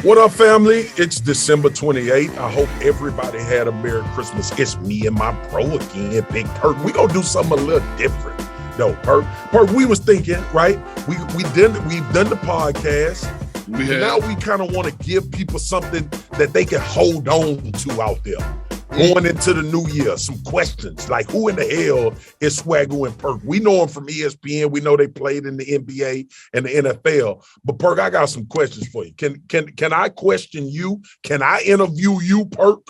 What up, family? It's December 28th. I hope everybody had a Merry Christmas. It's me and my bro again, Big Perk. We gonna do something a little different. No, Perk, we was thinking, right? We've done the podcast. Now we kind of want to give people something that they can hold on to out there. Going into the new year, some questions like who in the hell is Swagu and Perk? We know them from ESPN. We know they played in the NBA and the NFL. But Perk, I got some questions for you. Can I question you? Can I interview you, Perk?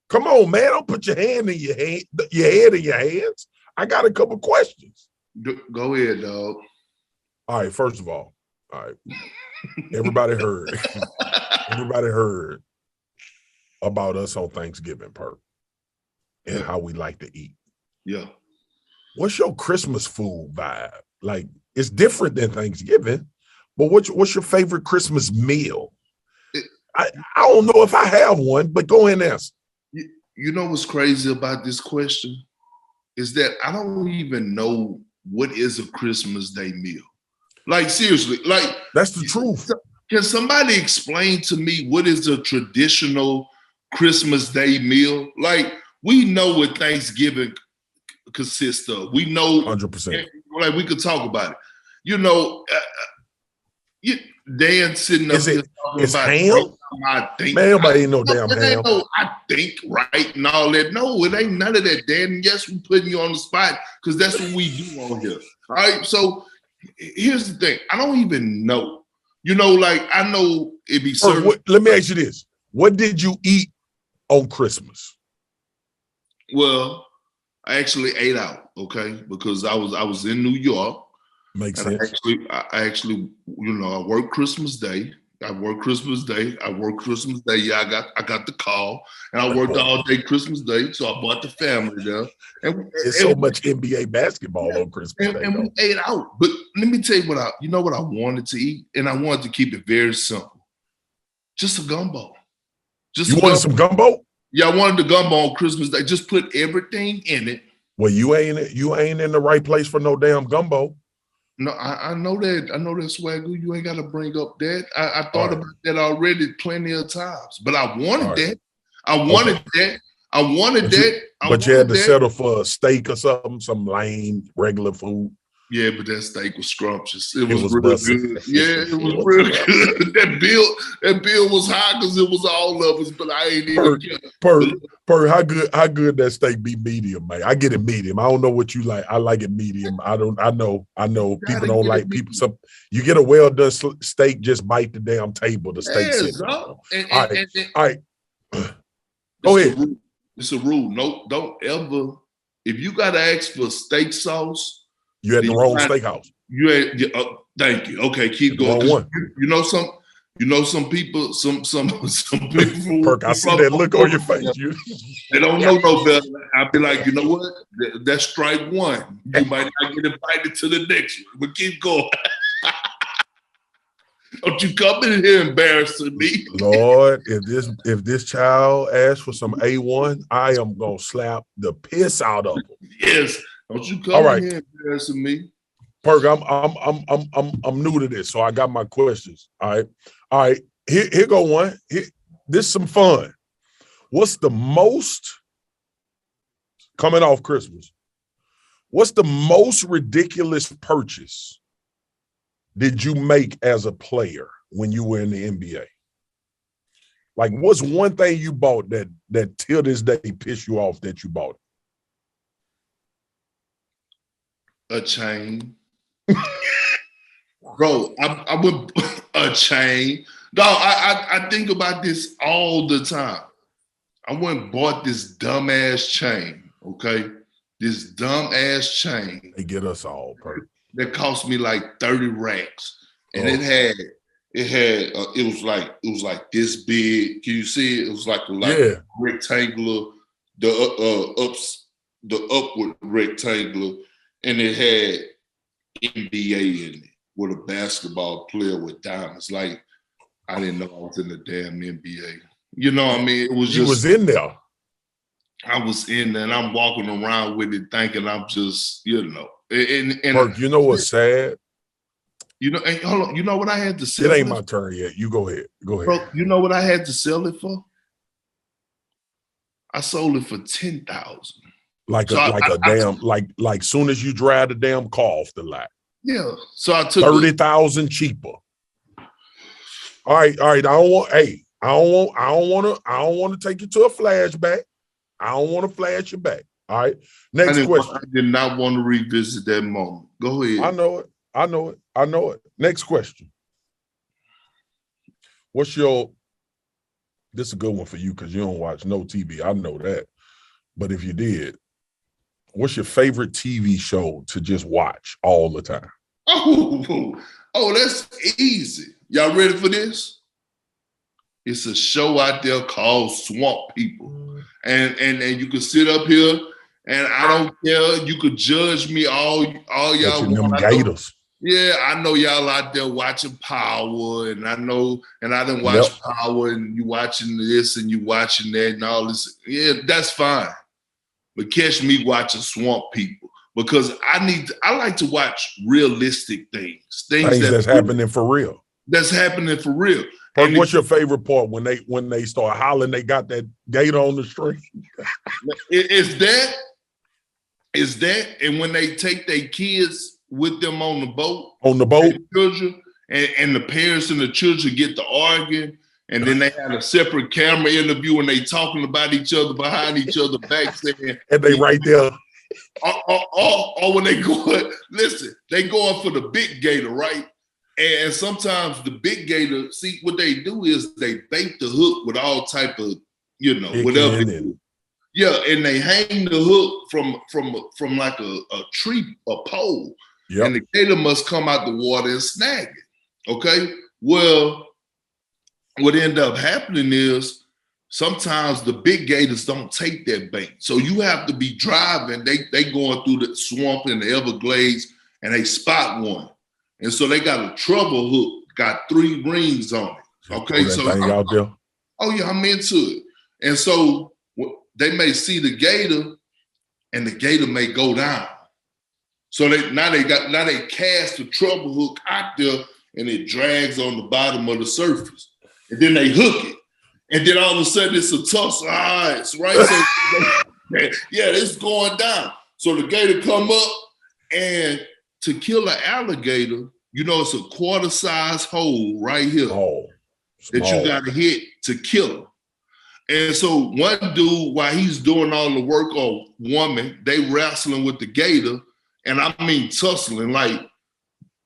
Come on, man. Don't put your head in your hands. I got a couple questions. Go ahead, dog. All right. First of all right. Everybody heard. Everybody heard about us on Thanksgiving, Perk, and how we like to eat. Yeah. What's your Christmas food vibe? Like, it's different than Thanksgiving, but what's your favorite Christmas meal? I don't know if I have one, but go ahead and ask. You know what's crazy about this question? Is that I don't even know what is a Christmas Day meal. Like, seriously, like. That's the truth. Can somebody explain to me what is a traditional Christmas Day meal? Like, we know what Thanksgiving consists of. We know 100%. Like, we could talk about it. You know, Dan sitting up here talking it's about ham? I think. Man, nobody ain't no damn ham. I think right and all that. No, it ain't none of that, Dan. Yes, we putting you on the spot because that's what we do on here. All right. So here's the thing. I don't even know. You know, like, I know it be served. Let me ask you this. What did you eat on Christmas? Well, I actually ate out, okay? Because I was in New York. Makes sense. I actually, you know, I worked Christmas Day. Yeah, I got the call, and I worked all day Christmas Day, so I bought the family there. And so much NBA basketball on Christmas Day. And we ate out. But let me tell you what I wanted to eat, and I wanted to keep it very simple. Just a gumbo. You wanted some gumbo? Yeah, I wanted the gumbo on Christmas Day. Just put everything in it. Well, you ain't in the right place for no damn gumbo. No, I know that. I know that, Swagu. You ain't got to bring up that. I thought about that already plenty of times. But I wanted that. I wanted that. But you had to settle for a steak or something, some lame, regular food. Yeah, but that steak was scrumptious. It was real good. Yeah, it was real good. That bill was high because it was all of us, but I ain't even Perk, how good that steak be medium, man? I get it medium. I don't know what you like. I like it medium. I know people don't like people. You get a well done steak, just bite the damn table. The steak sits. All right. Go ahead. It's a rule. No, don't ever. If you gotta ask for steak sauce, you had the wrong steakhouse. Thank you. Okay, keep going. You know some people. Perk, I see that look on your face. They don't know no better. I'll be like, you know what? That's strike one. You might not get invited to the next one, but keep going. Don't you come in here embarrassing me. Lord, if this child asks for some A1, I am gonna slap the piss out of him. Yes. Don't you come in here embarrassing me. Perk, I'm new to this, so I got my questions. All right. Here go one. This is some fun. What's the most, coming off Christmas, what's the most ridiculous purchase did you make as a player when you were in the NBA? Like, what's one thing you bought that till this day pissed you off that you bought? A chain. Bro, I would a chain. No, I think about this all the time. I went and bought this dumbass chain, okay? This dumbass chain. They get us all, Perk. That cost me like 30 racks. And it was like this big. Can you see it? It was like rectangular, the upward rectangular, and it had NBA in it with a basketball player with diamonds. Like, I didn't know I was in the damn NBA. You know what I mean? It was just, you was in there. I was in there, and I'm walking around with it thinking I'm just, you know. Perk, you know what's sad? You know, and hold on, you know what I had to It sell ain't it? my turn yet. You go ahead. Go ahead. Bro, you know what I had to sell it for? I sold it for 10,000. Like So a damn like soon as you drive the damn car off the lot. yeah. So I took 30,000 cheaper. All right. I don't want to take you to a flashback. I don't want to flash you back. All right. Next question. I did not want to revisit that moment. Go ahead. I know it. Next question. This is a good one for you because you don't watch no TV. I know that. But if you did, what's your favorite TV show to just watch all the time? Oh, that's easy. Y'all ready for this? It's a show out there called Swamp People. And you can sit up here and I don't care. You could judge me all y'all Catching them want. gators. Yeah, I know y'all out there watching Power, and I didn't watch Power, and you watching this and you watching that and all this. Yeah, that's fine. But catch me watching Swamp People because I like to watch realistic things that's happening for real. That's happening for real. Perk, what's your favorite part when they start hollering? They got that gator on the string. It's that, and when they take their kids with them on the boat, the children, and the parents and the children get to arguing, and then they have a separate camera interview and they talking about each other behind each other back saying, and they right there. Or when they go, listen, they going for the big gator, right? And sometimes the big gator, see what they do is they bait the hook with all type of, whatever. Yeah, and they hang the hook from like a tree, a pole. Yep. And the gator must come out the water and snag it. Okay. Well, what end up happening is sometimes the big gators don't take that bait. So you have to be driving. They going through the swamp in the Everglades and they spot one. And so they got a trouble hook, got 3 rings on it. Okay. So out there. Oh yeah, I'm into it. And so they may see the gator and the gator may go down. So they cast the trouble hook out there and it drags on the bottom of the surface. And then they hook it. And then all of a sudden it's a tussle. Right? So yeah, it's going down. So the gator come up, and to kill an alligator, it's a quarter-size hole right here that you got to hit to kill him. And so one dude, while he's doing all the work, or woman, they wrestling with the gator, and I mean tussling, like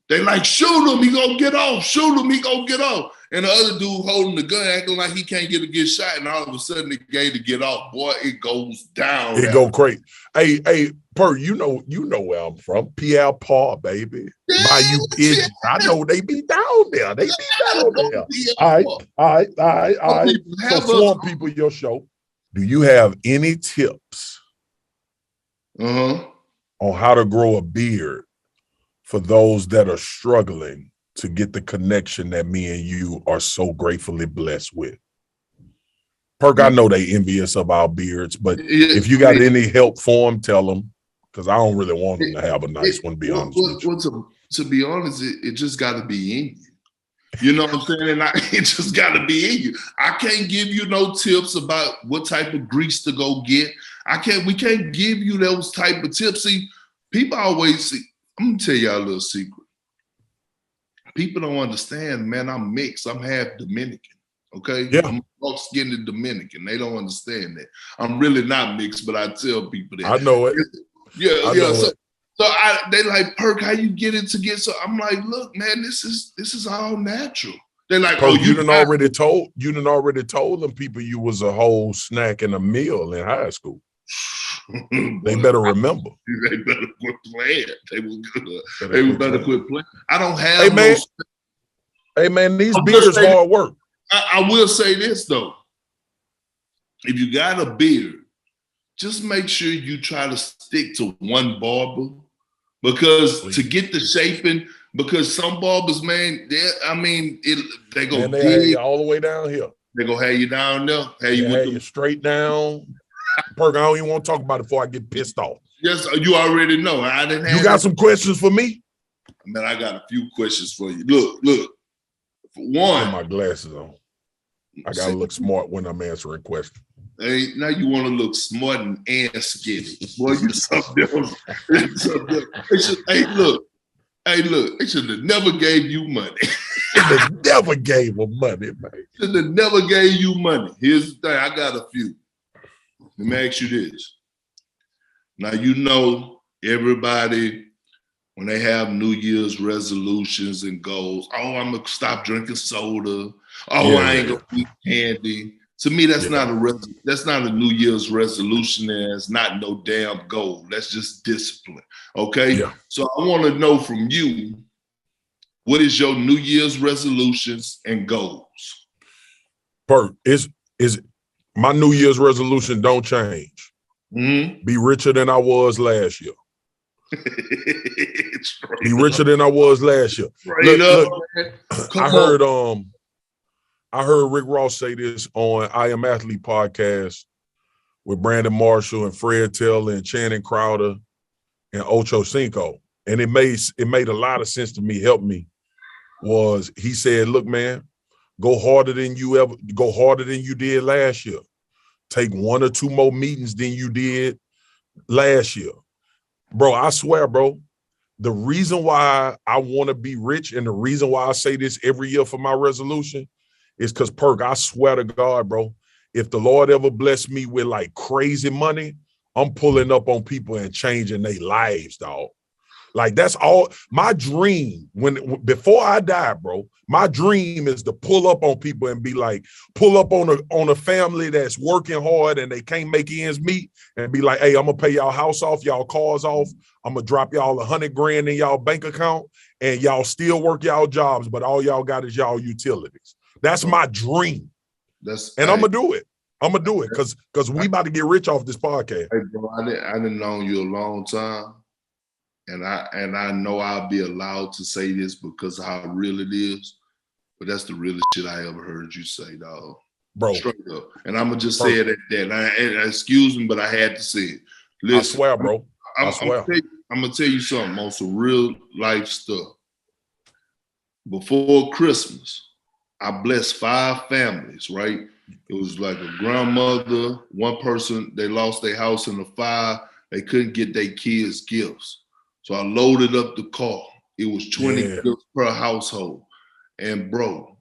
they like, shoot him, he gonna get off, shoot him, he gonna get off. And the other dude holding the gun, acting like he can't get a good shot, and all of a sudden the gator get off. Boy, it goes down. It go crazy. Hey, Perk, you know where I'm from. Pierre Paul, baby. Yeah, Bayou Pigeons. I know they be down there. They be down there. All right. So Swamp People, your show. Do you have any tips on how to grow a beard for those that are struggling to get the connection that me and you are so gratefully blessed with? Perk, I know they envious of our beards, but if you got any help for them, tell them, because I don't really want them to have a nice one, to be honest with you. To be honest, it just got to be in you. You know what I'm saying? It just got to be in you. I can't give you no tips about what type of grease to go get. We can't give you those type of tips. See, people always see, I'm going to tell y'all a little secret. People don't understand, man, I'm mixed. I'm half Dominican. Okay? Yeah. I'm dark-skinned Dominican. They don't understand that. I'm really not mixed, but I tell people that. I know it. Yeah. So they like, Perk, how you get it to get so? I'm like, look, man, this is all natural. They're like, Perk, you done already told them people you was a whole snack and a meal in high school. They better remember. They better quit playing. They better quit playing. I don't have Hey man, these beards hard work. I will say this though. If you got a beard, just make sure you try to stick to one barber, because to get the shaping, because some barbers, man, they go have you all the way down here. They go have you down there, have you straight down. Perk, I don't even want to talk about it before I get pissed off. Yes, you already know. You got some questions for me? Man, I got a few questions for you. Look. For one, put my glasses on. I gotta look smart when I'm answering questions. Hey, now you want to look smart and skinny. Boy, you something else. Hey, look. They should have never gave you money. They never gave them money, man. Should have never gave you money. Here's the thing. I got a few. Let me ask you this. Now, you know everybody, when they have New Year's resolutions and goals, oh, I'm going to stop drinking soda. Oh, I ain't going to eat candy. To me, that's not a New Year's resolution, and it's not no damn goal. That's just discipline. Okay? Yeah. So I want to know from you, what is your New Year's resolutions and goals? Perk, is my New Year's resolution don't change. Mm-hmm. Be richer than I was last year. Be richer than I was last year. Look, I heard Rick Ross say this on I Am Athlete podcast with Brandon Marshall and Fred Taylor and Channing Crowder and Ocho Cinco. And it made a lot of sense to me, helped me, was he said, look, man, go harder than you did last year. Take 1 or 2 more meetings than you did last year. Bro, I swear, bro, the reason why I want to be rich and the reason why I say this every year for my resolution is because, Perk, I swear to God, bro, if the Lord ever bless me with like crazy money, I'm pulling up on people and changing their lives, dog. Like that's all my dream. Before I die, bro, my dream is to pull up on people and be like, pull up on a family that's working hard and they can't make ends meet and be like, hey, I'm gonna pay y'all house off, y'all cars off. I'm gonna drop y'all $100,000 in y'all bank account and y'all still work y'all jobs, but all y'all got is y'all utilities. That's my dream. I'm gonna do it. I'm gonna do it because we about to get rich off this podcast. Hey, bro, I didn't know you a long time. And I know I'll be allowed to say this because of how real it is, but that's the realest shit I ever heard you say, dog. Bro. Straight up. And I'm going to just say it at that. Excuse me, but I had to say it. Listen, I swear, bro. I swear. I'm going to tell you something on some real life stuff. Before Christmas, I blessed 5 families, right? It was like a grandmother, one person, they lost their house in the fire. They couldn't get their kids gifts. So I loaded up the car. It was 20 gifts per household. And bro,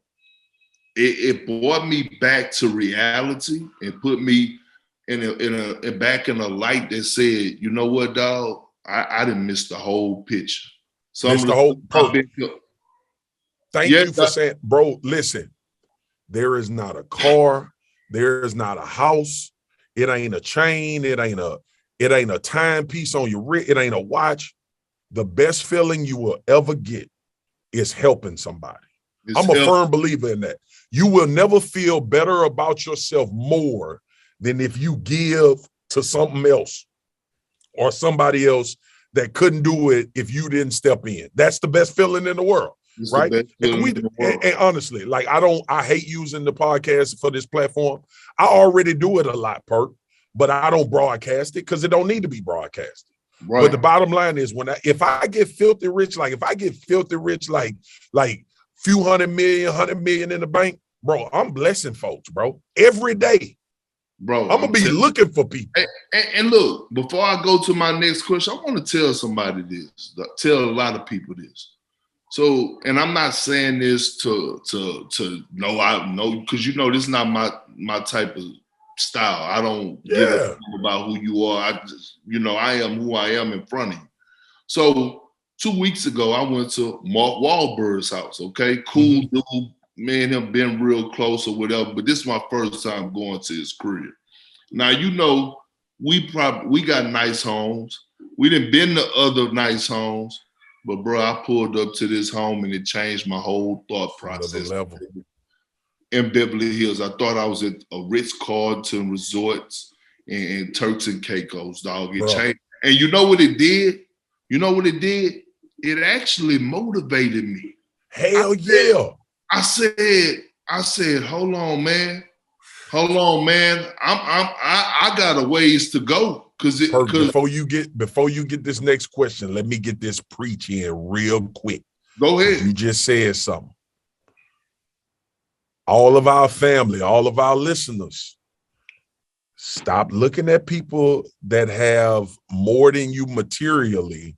it brought me back to reality and put me back in a light that said, you know what, dog? I didn't miss the whole picture. Thank you for saying, bro, listen, there is not a car, there is not a house, it ain't a chain, it ain't a timepiece on your wrist, it ain't a watch. The best feeling you will ever get is helping somebody. I'm a firm believer in that. You will never feel better about yourself more than if you give to something else or somebody else that couldn't do it if you didn't step in. That's the best feeling in the world, right? And honestly, like I hate using the podcast for this platform. I already do it a lot, Perk, but I don't broadcast it because it don't need to be broadcasted. Right. But the bottom line is if I get filthy rich, like few 100 million in the bank, bro, I'm blessing folks, bro. Every day. Bro, I'm gonna be looking for people. And look, before I go to my next question, I want to tell somebody this, tell a lot of people this. So, and I'm not saying this to know, I know, because you know this is not my type of style. I don't give a fuck about who you are. I just, I am who I am in front of you. So 2 weeks ago, I went to Mark Wahlberg's house. Okay, cool dude. Me and him been real close or whatever, but this is my first time going to his crib. Now, we got nice homes. We done been to other nice homes, but bro, I pulled up to this home and it changed my whole thought process. Level. In Beverly Hills, I thought I was at a Ritz-Carlton Resorts and Turks and Caicos, dog. It changed. And you know what it did? It actually motivated me. Hell yeah. I said, hold on, man. I got a ways to go. Perk, before you get this next question, let me get this preach in real quick. Go ahead. You just said something. All of our family, all of our listeners, stop looking at people that have more than you materially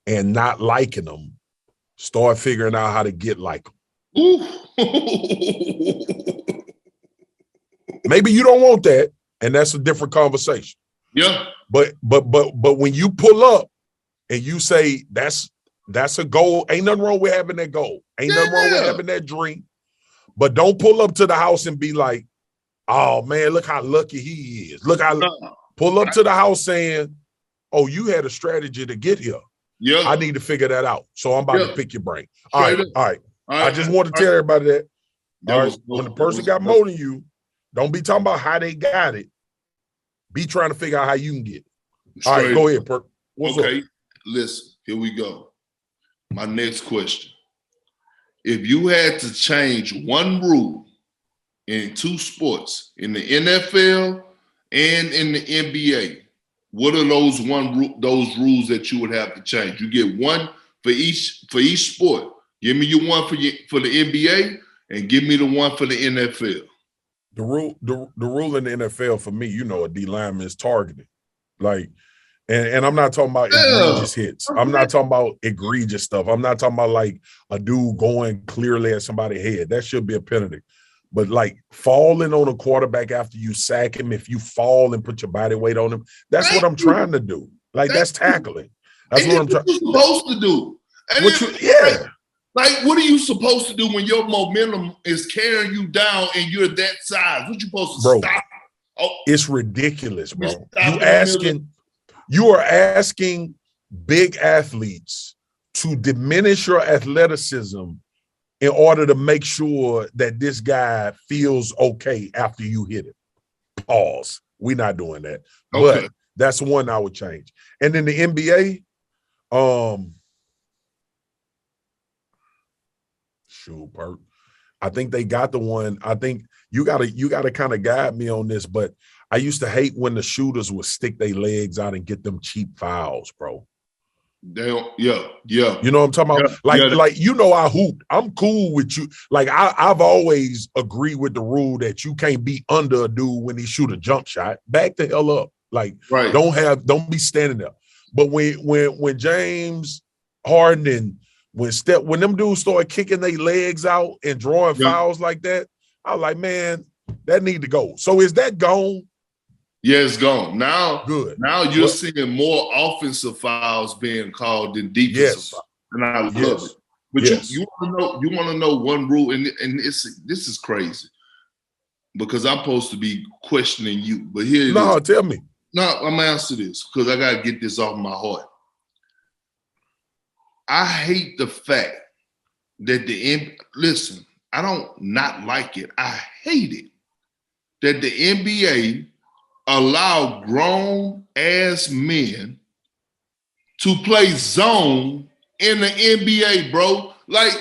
and not liking them. Start figuring out how to get like them. Ooh. Maybe you don't want that, and that's a different conversation. Yeah. But when you pull up and you say that's a goal, ain't nothing wrong with having that goal. Ain't nothing wrong with having that dream. But don't pull up to the house and be like, oh man, look how lucky he is. Pull up to the house saying, oh, you had a strategy to get here. Yeah. I need to figure that out. So I'm about to pick your brain. All right. I just want to tell everybody that. All right. When the person got more than you, don't be talking about how they got it. Be trying to figure out how you can get it. All right, go ahead, Perk. What's up? Listen, here we go. My next question. If you had to change one rule in two sports, in the NFL and in the NBA, what are those rules that you would have to change? You get one for each sport. Give me your one for the NBA and give me the one for the NFL. The rule in the NFL for me, a D lineman is targeted. Like, and I'm not talking about egregious hits. I'm not talking about egregious stuff. I'm not talking about like a dude going clearly at somebody's head. That should be a penalty. But like falling on a quarterback after you sack him, if you fall and put your body weight on him, that's what I'm trying to do. Like that's tackling. That's what I'm trying. What you're supposed to do. Like, what are you supposed to do when your momentum is carrying you down and you're that size? What you supposed to stop? Oh, it's ridiculous, bro. You are asking big athletes to diminish your athleticism in order to make sure that this guy feels okay after you hit it. Pause. We're not doing that. Okay. But that's one I would change. And then the NBA, shoot, Perk. I think they got the one. I think you gotta kind of guide me on this, but I used to hate when the shooters would stick their legs out and get them cheap fouls, bro. Yeah. You know what I'm talking about? I hoop. I'm cool with you. Like I've always agreed with the rule that you can't be under a dude when he shoot a jump shot. Back the hell up. Like don't be standing there. But when James Harden and when them dudes started kicking their legs out and drawing fouls like that, I was like, man, that need to go. So is that gone? Yeah, it's gone. Now, good. Now you're seeing more offensive fouls being called than defensive fouls. And I love it. But you want to know one rule, and this is crazy. Because I'm supposed to be questioning you. But here it is. No, tell me. No, I'm gonna answer this because I gotta get this off my heart. I hate the fact that listen, I don't not like it. I hate it that the NBA allow grown ass men to play zone in the NBA, bro. Like,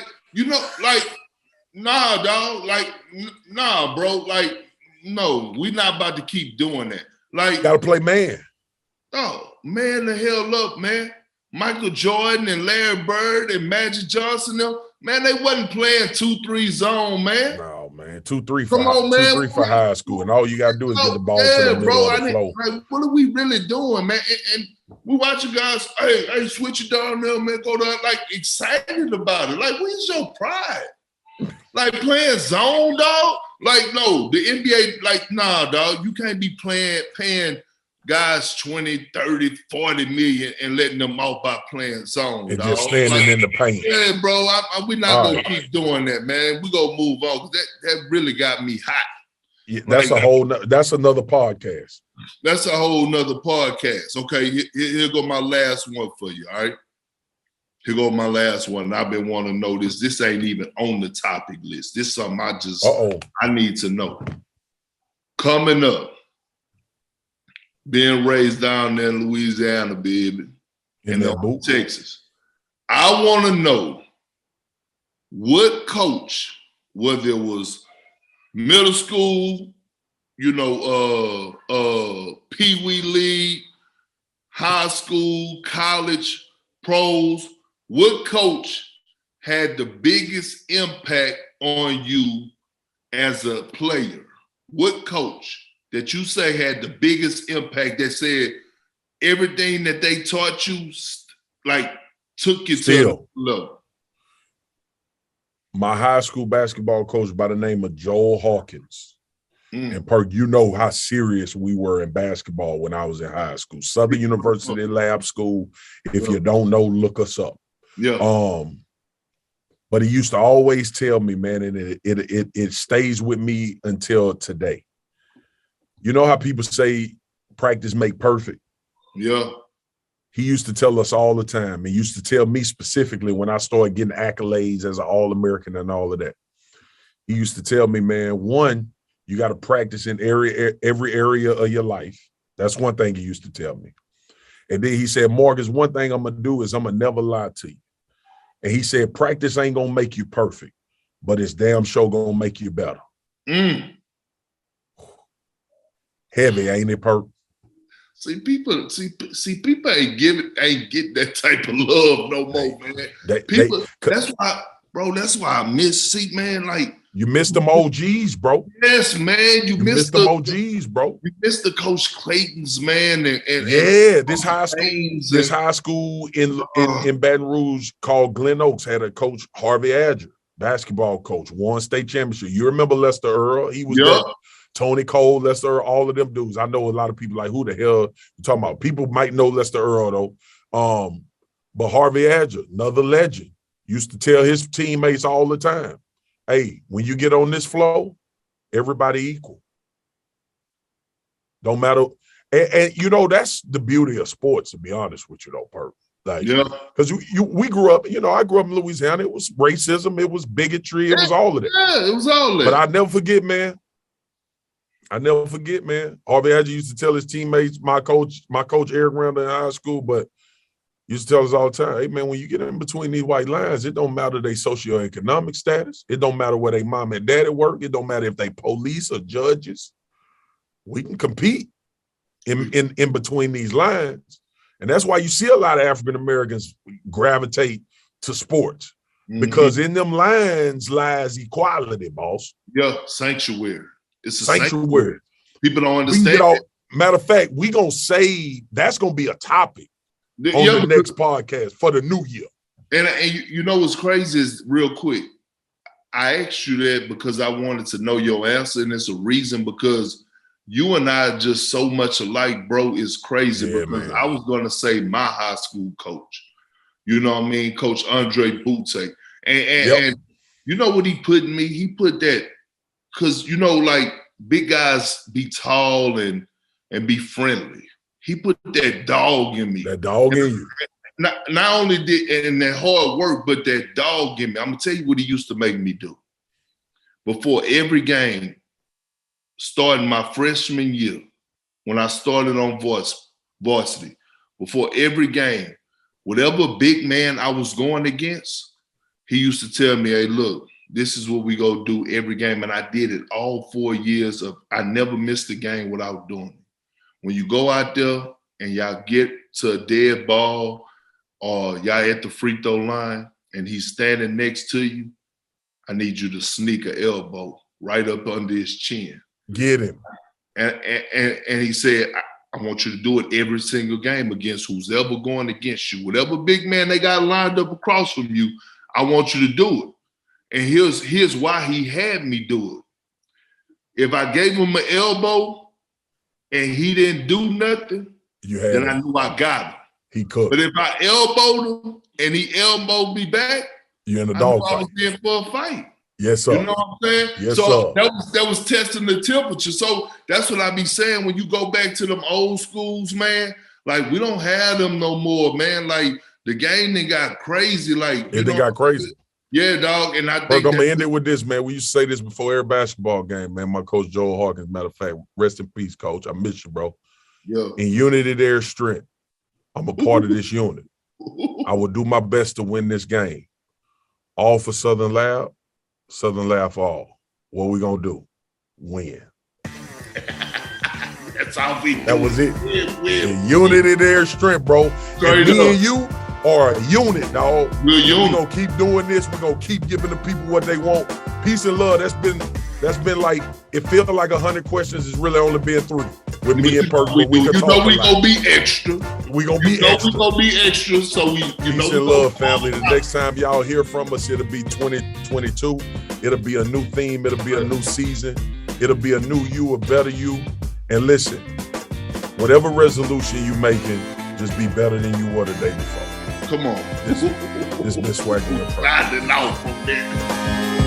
nah, dog. Like, nah, bro. Like, no, we're not about to keep doing that. Like, gotta play man. Oh, man, the hell up, man. Michael Jordan and Larry Bird and Magic Johnson, man, they wasn't playing 2-3 zone, man. No, man, 2-3 for 2-3 for high school, and all you gotta do is get the ball to the middle of the floor. Like, what are we really doing, man? And we watching guys, hey, switch it down there, man, go down, like excited about it. Like, where's your pride? Like playing zone, dog? Like, no, the NBA, like, nah, dog, you can't be paying guys 20, 30, 40 million and letting them out by playing zone, and dog. Just standing in the paint. Yeah, bro, we're not going to keep doing that, man. We're going to move on because that really got me hot. Yeah, that's another podcast. That's a whole nother podcast. Okay, here go my last one for you, all right? Here go my last one. I've been wanting to know this. This ain't even on the topic list. This is something I need to know. Coming up, being raised down there in Louisiana, baby, in Texas. I want to know what coach, whether it was middle school, Pee Wee League, high school, college, pros, what coach had the biggest impact on you as a player? What coach that you say had the biggest impact that said everything that they taught you, like, took you to another level? My high school basketball coach by the name of Joel Hawkins. And Perk, you know how serious we were in basketball when I was in high school. Southern University Lab School. If you don't know, look us up. Yeah. But he used to always tell me, man, and it stays with me until today. You know how people say practice make perfect? Yeah. He used to tell us all the time. He used to tell me specifically when I started getting accolades as an All-American and all of that. He used to tell me, man, one, you got to practice in every area of your life. That's one thing he used to tell me. And then he said, Marcus, one thing I'm going to do is I'm going to never lie to you. And he said, practice ain't going to make you perfect, but it's damn sure going to make you better. Heavy, ain't it, Perk? People ain't getting that type of love no more, man. That's why I miss, man, like, you missed them OGs, bro. Yes, man. You missed them OGs, bro. You missed the Coach Claytons, man. This high school in Baton Rouge called Glen Oaks had a coach, Harvey Adger, basketball coach, won state championship. You remember Lester Earl? He was there. Tony Cole, Lester Earl, all of them dudes. I know a lot of people like, who the hell you talking about? People might know Lester Earl though. But Harvey Adger, another legend, used to tell his teammates all the time, hey, when you get on this floor, everybody equal. Don't matter. And you know, that's the beauty of sports, to be honest with you, though, Perk. Like, because we grew up, I grew up in Louisiana. It was racism, it was bigotry, it was all of that. Yeah, it was all of that. But I never forget, man. Harvey Adger used to tell his teammates, my coach Eric Randall in high school, but used to tell us all the time, hey, man, when you get in between these white lines, it don't matter their socioeconomic status. It don't matter where they mom and daddy work. It don't matter if they police or judges. We can compete in between these lines. And that's why you see a lot of African-Americans gravitate to sports. Because in them lines lies equality, boss. Yeah, sanctuary. It's a sanctuary. People don't understand. Matter of fact, we going to say that's going to be a topic on the next podcast for the new year. And you know what's crazy is, real quick, I asked you that because I wanted to know your answer, and it's a reason, because you and I are just so much alike, bro. It's crazy. Yeah, because man. I was going to say my high school coach. You know what I mean? Coach Andre Boutte. And you know what he put in me? He put that, because, like, big guys be tall and be friendly. He put that dog in me. That dog in you. Not only and that hard work, but that dog in me. I'm going to tell you what he used to make me do. Before every game, starting my freshman year, when I started on varsity, before every game, whatever big man I was going against, he used to tell me, hey, look, this is what we go do every game. And I did it all 4 years I never missed a game without doing it. When you go out there and y'all get to a dead ball or y'all at the free throw line and he's standing next to you, I need you to sneak an elbow right up under his chin. Get him. And he said, I want you to do it every single game against who's ever going against you. Whatever big man they got lined up across from you, I want you to do it. And here's why he had me do it. If I gave him an elbow and he didn't do nothing, then I knew I got him. He could. But if I elbowed him and he elbowed me back, you're in a dog fight. I was in for a fight. Yes, sir. You know what I'm saying? Yes, so sir. that was testing the temperature. So that's what I be saying when you go back to them old schools, man. Like, we don't have them no more, man. Like, the game they got crazy. Like, they got crazy. Yeah, dog. And I think I'm gonna end it with this, man. We used to say this before every basketball game, man. My coach Joel Hawkins, matter of fact, rest in peace, coach. I miss you, bro. Yeah. In unity, there's strength. I'm a part of this unit. I will do my best to win this game. All for Southern Lab, Southern Lab for all. What we gonna do? Win. That's all we do. That was it. We're unity there, strength, bro. Straight And me up. and you are a unit, dog. We're We're unit. gonna keep doing this. We're gonna keep giving the people what they want. Peace and love. That's been like, it feels like 100 questions is really only been 3 with me and Perk. We But we do. can You know talk we a lot. gonna be extra. We gonna be You know extra. we gonna be extra. So we, you Peace know, and love, family. The next time y'all hear from us, it'll be 2022. It'll be a new theme. It'll be a new season. It'll be a new you, a better you. And listen, whatever resolution you making, just be better than you were the day before. Come on. This been Swagu Perk. Sliding off from there.